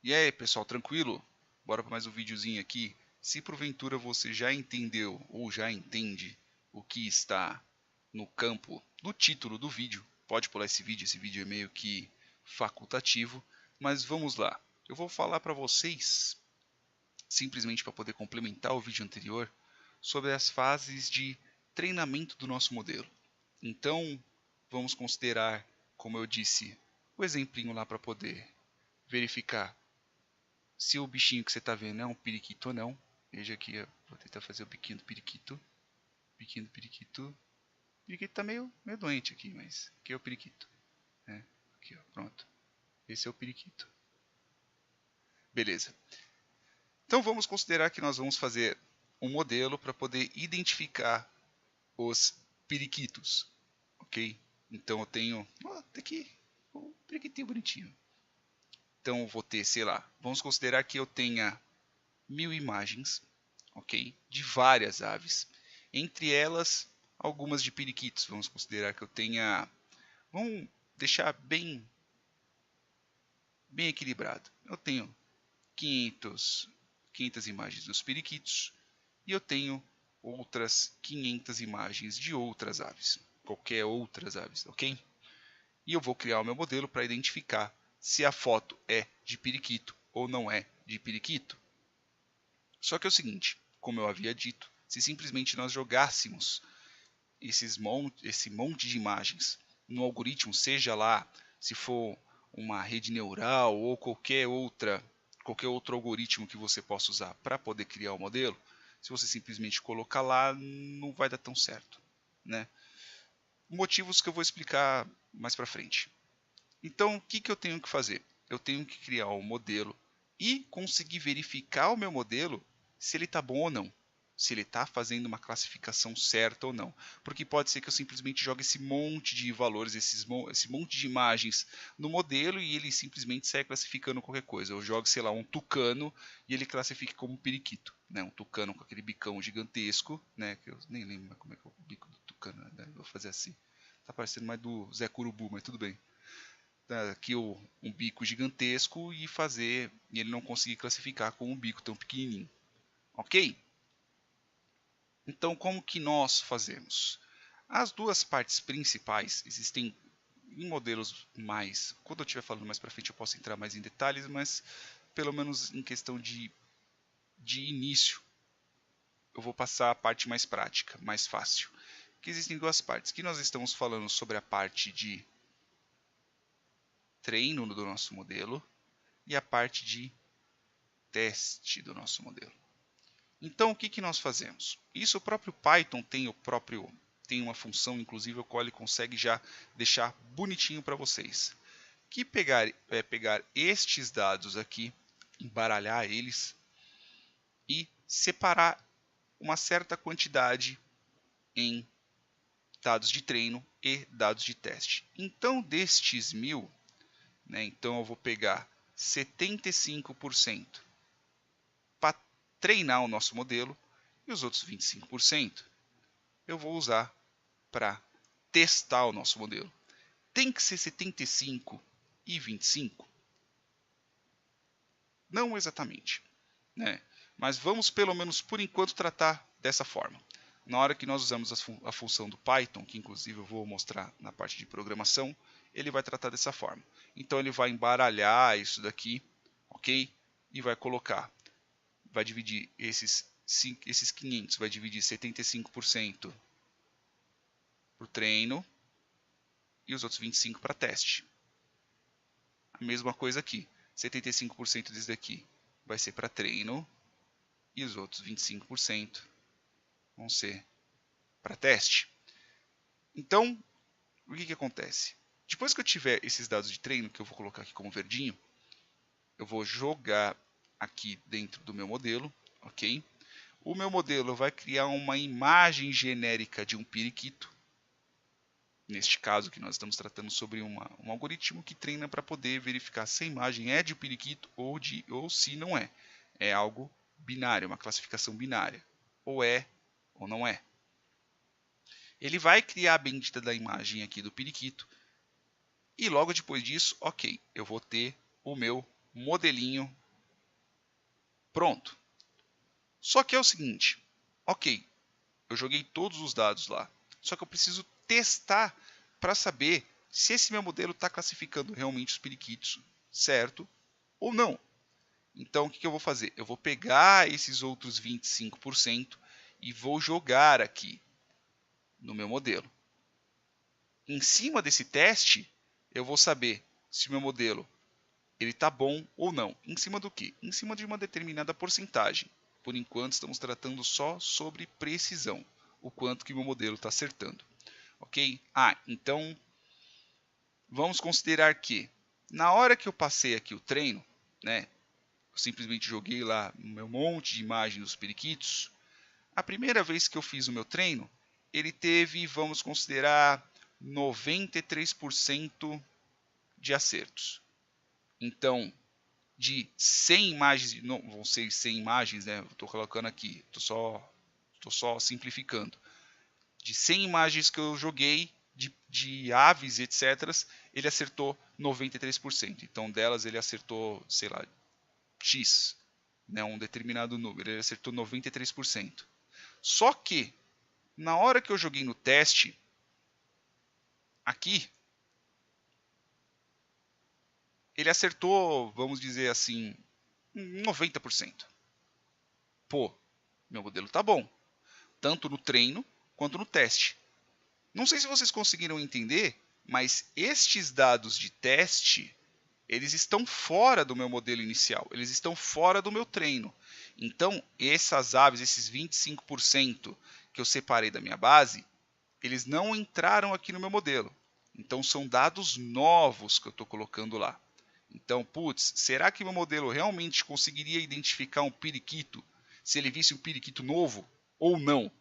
E aí, pessoal, tranquilo? Bora para mais um videozinho aqui. Se porventura você já entendeu ou já entende o que está no campo do título do vídeo, pode pular esse vídeo é meio que facultativo, mas vamos lá. Eu vou falar para vocês, simplesmente para poder complementar o vídeo anterior, sobre as fases de treinamento do nosso modelo. Então, vamos considerar, como eu disse, o exemplinho lá para poder verificar se o bichinho que você está vendo é um periquito ou não. Veja aqui, eu vou tentar fazer o biquinho do periquito. Biquinho do periquito. O periquito está meio doente aqui, mas aqui é o periquito. Aqui, ó, pronto. Esse é o periquito. Beleza. Então vamos considerar que nós vamos fazer um modelo para poder identificar os periquitos. Ok? Então eu tenho... Tá aqui o periquitinho bonitinho. Então eu vou ter, sei lá, vamos considerar que eu tenha 1000 imagens, ok, de várias aves, entre elas algumas de periquitos. Vamos considerar que eu tenha, vamos deixar bem equilibrado. Eu tenho 500 imagens dos periquitos e eu tenho outras 500 imagens de outras aves, qualquer outras aves, ok? E eu vou criar o meu modelo para identificar se a foto é de periquito ou não é de periquito. Só que é o seguinte, como eu havia dito, se simplesmente nós jogássemos esse monte de imagens no algoritmo, seja lá se for uma rede neural ou qualquer outro algoritmo que você possa usar para poder criar o modelo, se você simplesmente colocar lá, não vai dar tão certo, né? Motivos que eu vou explicar mais para frente. Então, o que eu tenho que fazer? Eu tenho que criar um modelo e conseguir verificar o meu modelo se ele está bom ou não. Se ele está fazendo uma classificação certa ou não. Porque pode ser que eu simplesmente jogue esse monte de valores, esse monte de imagens no modelo e ele simplesmente saia classificando qualquer coisa. Eu jogo, sei lá, um tucano e ele classifique como periquito. Né? Um tucano com aquele bicão gigantesco. Né? Que eu nem lembro mais como é que é o bico do tucano. Né? Vou fazer assim. Tá parecendo mais do Zé Curubu, mas tudo bem. Aqui um bico gigantesco e ele não conseguir classificar com um bico tão pequenininho. Ok? Então, como que nós fazemos? As duas partes principais existem em modelos mais... Quando eu estiver falando mais para frente eu posso entrar mais em detalhes, mas pelo menos em questão de início eu vou passar a parte mais prática, mais fácil. Que existem duas partes. Que nós estamos falando sobre a parte de treino do nosso modelo e a parte de teste do nosso modelo. Então, o que nós fazemos? Isso o próprio Python tem uma função, inclusive, a qual ele consegue já deixar bonitinho para vocês. Que é pegar estes dados aqui, embaralhar eles e separar uma certa quantidade em dados de treino e dados de teste. Então, destes 1000, né, então eu vou pegar 75% para treinar o nosso modelo e os outros 25% eu vou usar para testar o nosso modelo. Tem que ser 75 e 25? Não exatamente, né? Mas vamos pelo menos por enquanto tratar dessa forma. Na hora que nós usamos a função do Python, que inclusive eu vou mostrar na parte de programação, ele vai tratar dessa forma. Então ele vai embaralhar isso daqui, ok? E vai colocar, vai dividir esses 500, vai dividir 75% para o treino e os outros 25% para teste. A mesma coisa aqui, 75% desse daqui vai ser para treino e os outros 25% vão ser para teste. Então, o que acontece? Depois que eu tiver esses dados de treino, que eu vou colocar aqui como verdinho, eu vou jogar aqui dentro do meu modelo, ok? O meu modelo vai criar uma imagem genérica de um periquito. Neste caso que nós estamos tratando sobre um algoritmo que treina para poder verificar se a imagem é de um periquito ou se não é. É algo binário, uma classificação binária. Ou é ou não é. Ele vai criar a bendita da imagem aqui do periquito. E logo depois disso, ok, eu vou ter o meu modelinho Pronto. Só que é o seguinte, ok, eu joguei todos os dados lá, só que eu preciso testar para saber se esse meu modelo está classificando realmente os periquitos certo ou não. Então, o que eu vou fazer? Eu vou pegar esses outros 25% e vou jogar aqui no meu modelo. Em cima desse teste, eu vou saber se o meu modelo ele está bom ou não. Em cima do quê? Em cima de uma determinada porcentagem. Por enquanto, estamos tratando só sobre precisão, o quanto que o meu modelo está acertando. Ok? Então, vamos considerar que, na hora que eu passei aqui o treino, né, eu simplesmente joguei lá o meu monte de imagens dos periquitos, a primeira vez que eu fiz o meu treino, ele teve, vamos considerar, 93% de acertos. Então, de 100 imagens, não vão ser 100 imagens, né? Estou colocando aqui, estou só simplificando. De 100 imagens que eu joguei de aves, etc., ele acertou 93%. Então, delas ele acertou, sei lá, X, né? Um determinado número, ele acertou 93%. Só que, na hora que eu joguei no teste, aqui, ele acertou, vamos dizer assim, 90%. Pô, meu modelo tá bom, tanto no treino quanto no teste. Não sei se vocês conseguiram entender, mas estes dados de teste, eles estão fora do meu modelo inicial, eles estão fora do meu treino. Então, essas aves, esses 25% que eu separei da minha base, eles não entraram aqui no meu modelo. Então, são dados novos que eu estou colocando lá. Então, putz, será que meu modelo realmente conseguiria identificar um periquito se ele visse um periquito novo ou não?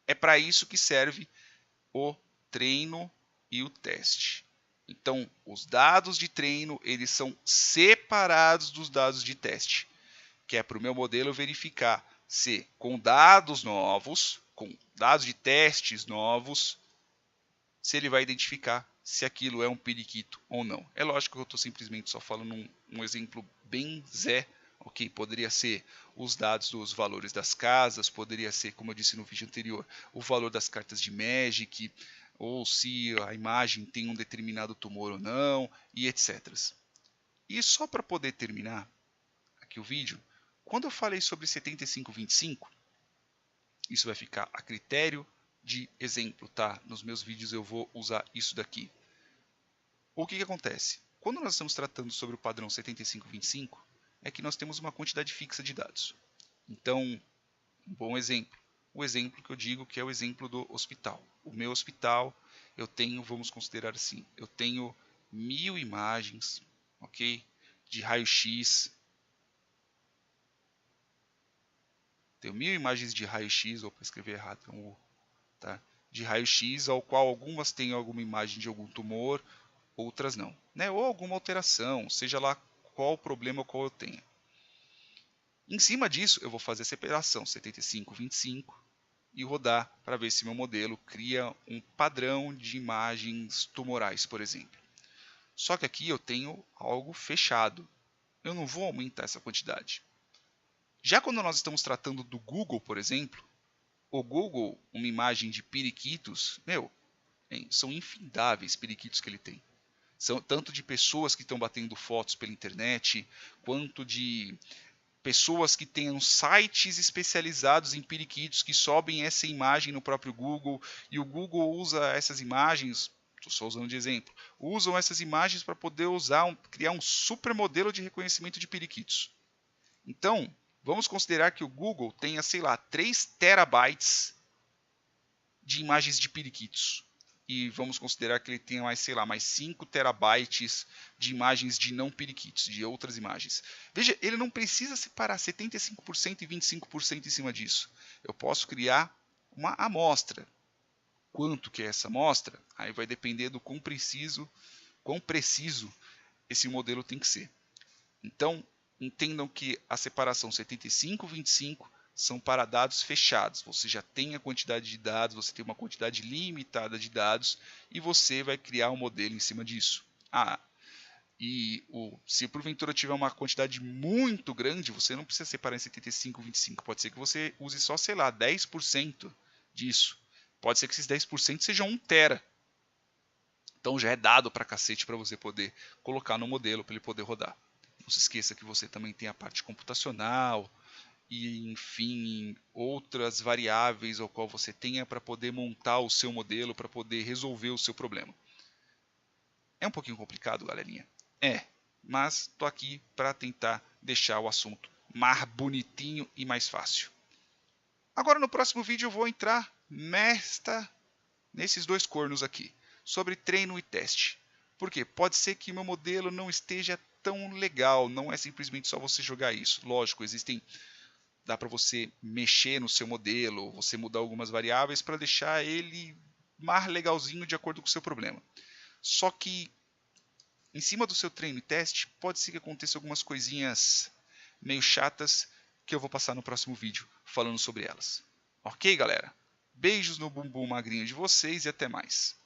É para isso que serve o treino e o teste. Então, os dados de treino eles são separados dos dados de teste, que é para o meu modelo verificar se com dados novos, com dados de testes novos, se ele vai identificar se aquilo é um periquito ou não. É lógico que eu estou simplesmente só falando um exemplo bem zé, ok? Poderia ser os dados dos valores das casas, poderia ser, como eu disse no vídeo anterior, o valor das cartas de Magic, ou se a imagem tem um determinado tumor ou não, e etc. E só para poder terminar aqui o vídeo, quando eu falei sobre 75-25, isso vai ficar a critério de exemplo, tá? Nos meus vídeos eu vou usar isso daqui. O que acontece? Quando nós estamos tratando sobre o padrão 75-25, é que nós temos uma quantidade fixa de dados. Então, um bom exemplo. O exemplo que eu digo que é o exemplo do hospital. O meu hospital, eu tenho, vamos considerar assim, eu tenho 1000 imagens, ok? De raio-x. Tenho 1000 imagens de raio-x, ou para escrever errado, é um U, tá? De raio-x, ao qual algumas têm alguma imagem de algum tumor, outras não, né? Ou alguma alteração, seja lá qual o problema qual eu tenha. Em cima disso, eu vou fazer a separação 75-25 e rodar para ver se meu modelo cria um padrão de imagens tumorais, por exemplo. Só que aqui eu tenho algo fechado. Eu não vou aumentar essa quantidade. Já quando nós estamos tratando do Google, por exemplo, o Google, uma imagem de periquitos, são infindáveis periquitos que ele tem. São tanto de pessoas que estão batendo fotos pela internet, quanto de pessoas que tenham sites especializados em periquitos que sobem essa imagem no próprio Google, e o Google usa essas imagens, estou só usando de exemplo, usam essas imagens para poder criar um super modelo de reconhecimento de periquitos. Então, vamos considerar que o Google tenha, sei lá, 3 terabytes de imagens de periquitos. E vamos considerar que ele tenha mais, sei lá, mais 5 terabytes de imagens de não periquitos, de outras imagens. Veja, ele não precisa separar 75% e 25% em cima disso. Eu posso criar uma amostra. Quanto que é essa amostra? Aí vai depender do quão preciso esse modelo tem que ser. Então, entendam que a separação 75-25 são para dados fechados. Você já tem a quantidade de dados, você tem uma quantidade limitada de dados e você vai criar um modelo em cima disso. E se porventura tiver uma quantidade muito grande, você não precisa separar em 75, 25. Pode ser que você use só, sei lá, 10% disso. Pode ser que esses 10% sejam 1 tera. Então já é dado pra cacete para você poder colocar no modelo, para ele poder rodar. Não se esqueça que você também tem a parte computacional e, enfim, outras variáveis ao qual você tenha para poder montar o seu modelo, para poder resolver o seu problema. É um pouquinho complicado, galerinha? É, mas tô aqui para tentar deixar o assunto mais bonitinho e mais fácil. Agora no próximo vídeo eu vou entrar nesses dois cornos aqui, sobre treino e teste. Por quê? Pode ser que meu modelo não esteja tão legal, não é simplesmente só você jogar isso. Lógico, dá para você mexer no seu modelo, você mudar algumas variáveis para deixar ele mais legalzinho de acordo com o seu problema. Só que em cima do seu treino e teste, pode ser que aconteça algumas coisinhas meio chatas que eu vou passar no próximo vídeo falando sobre elas. Ok, galera? Beijos no bumbum magrinho de vocês e até mais.